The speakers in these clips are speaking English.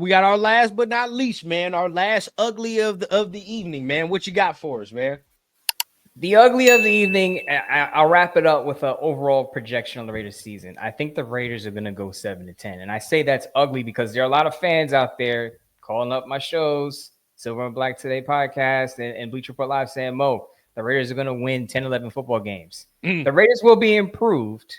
we got our last but not least, man. Our last ugly of the evening, man. What you got for us, man? The ugly of the evening, I'll wrap it up with an overall projection on the Raiders season. I think the Raiders are going to go 7-10. And I say that's ugly because there are a lot of fans out there calling up my shows, Silver and Black Today podcast and Bleacher Report Live, saying, Mo, the Raiders are going to win 10, 11 football games. The Raiders will be improved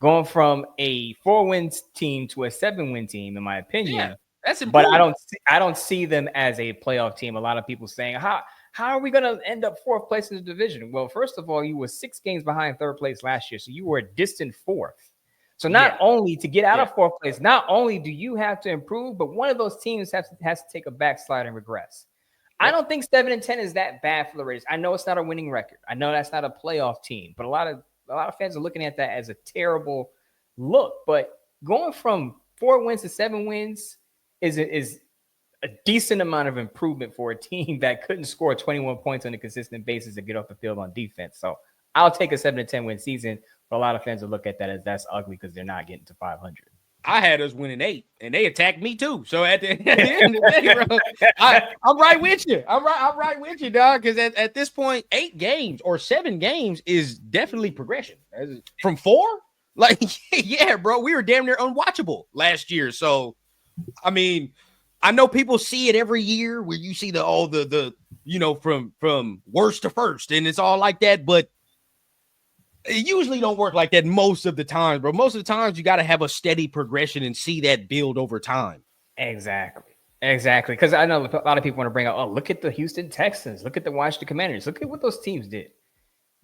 going from a 4-win team to a 7-win team, in my opinion. Yeah, that's important. But I don't see them as a playoff team. A lot of people saying, how are we going to end up 4th place in the division? Well, first of all, you were 6 games behind 3rd place last year, so you were a distant 4th. So not only to get out of 4th place, not only do you have to improve, but one of those teams has to take a backslide and regress. I don't think 7-10 is that bad for the Raiders. I know it's not a winning record. I know that's not a playoff team, but a lot of fans are looking at that as a terrible look. But going from 4 wins to 7 wins is a decent amount of improvement for a team that couldn't score 21 points on a consistent basis and get off the field on defense. So I'll take a 7-10 win season, but a lot of fans will look at that as that's ugly because they're not getting to 500. I had us winning 8, and they attacked me too. So at the end of the day, bro, I'm right with you. I'm right with you, dog. Because at this point, 8 games or 7 games is definitely progression. From 4, like yeah, bro, we were damn near unwatchable last year. So, I mean, I know people see it every year where you see the from worst to first, and it's all like that, but it usually don't work like that most of the time, bro. Most of the times you got to have a steady progression and see that build over time. Exactly. Because I know a lot of people want to bring up, oh, look at the Houston Texans. Look at the Washington Commanders. Look at what those teams did.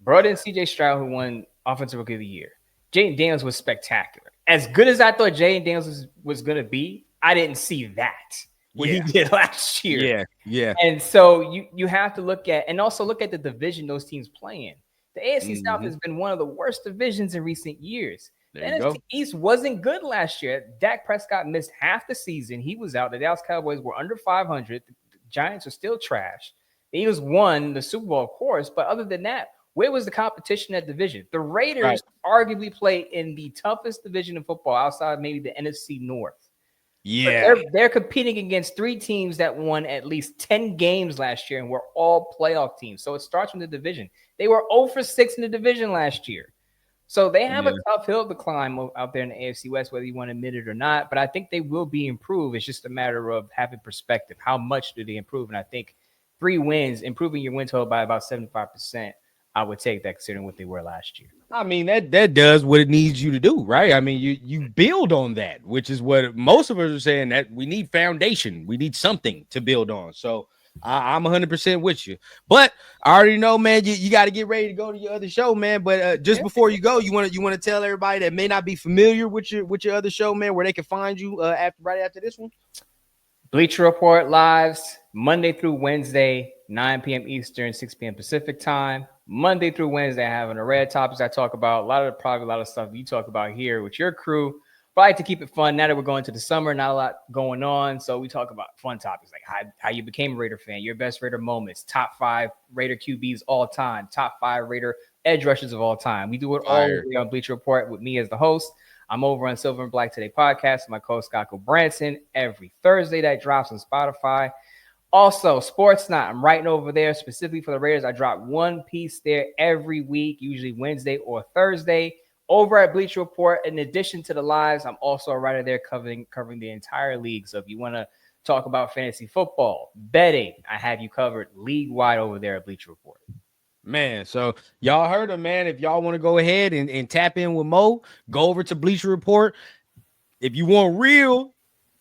Brought in CJ Stroud, who won Offensive Rookie of the Year. Jaden Daniels was spectacular. As good as I thought Jaden Daniels was going to be, I didn't see that what he did last year. Yeah. And so you have to look at the division those teams play in. The AFC South has been one of the worst divisions in recent years. The NFC East wasn't good last year. Dak Prescott missed half the season. He was out. The Dallas Cowboys were under 500. The Giants are still trash. The Eagles won the Super Bowl, of course. But other than that, where was the competition at division? The Raiders arguably play in the toughest division in football outside maybe the NFC North. Yeah. They're competing against 3 teams that won at least 10 games last year and were all playoff teams. So it starts from the division. They were 0-6 in the division last year. So they have a tough hill to climb out there in the AFC West, whether you want to admit it or not. But I think they will be improved. It's just a matter of having perspective. How much do they improve? And I think 3 wins, improving your win total by about 75%, I would take that considering what they were last year. I mean, that does what it needs you to do, right? I mean, you build on that, which is what most of us are saying, that we need foundation. We need something to build on. So I'm 100% with you. But I already know, man, you got to get ready to go to your other show, man. But just before you go, you want to tell everybody that may not be familiar with your other show, man, where they can find you right after this one? Bleacher Report lives Monday through Wednesday, 9 p.m. Eastern, 6 p.m. Pacific time. Monday through Wednesday, I have an array of topics I talk about. A lot of stuff you talk about here with your crew. But I like to keep it fun. Now that we're going to the summer, not a lot going on. So we talk about fun topics like how you became a Raider fan, your best Raider moments, top 5 Raider QBs all time, top 5 Raider edge rushers of all time. We do it all on Bleacher Report with me as the host. I'm over on Silver and Black Today podcast with my co-host Scott Branson every Thursday. That drops on Spotify. Also, Sports Night, I'm writing over there specifically for the Raiders. I drop one piece there every week, usually Wednesday or Thursday. Over at Bleacher Report, in addition to the lives, I'm also a writer there covering the entire league. So if you want to talk about fantasy football, betting, I have you covered league-wide over there at Bleacher Report. Man, so y'all heard him, man. If y'all want to go ahead and tap in with Mo, go over to Bleacher Report. If you want real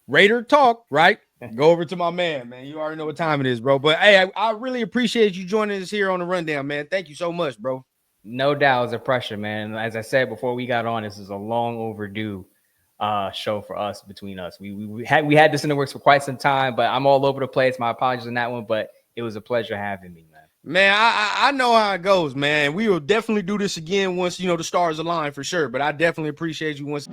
Raider talk, right? Go over to my man. You already know what time it is, bro. But hey, I really appreciate you joining us here on the rundown, man. Thank you so much, bro. No doubt, it's a pressure, man. As I said before we got on, this is a long overdue show for us, between us. We had this in the works for quite some time, but I'm all over the place. My apologies on that one, but it was a pleasure having me, man. Man, I know how it goes, man. We will definitely do this again once, the stars align for sure. But I definitely appreciate you once.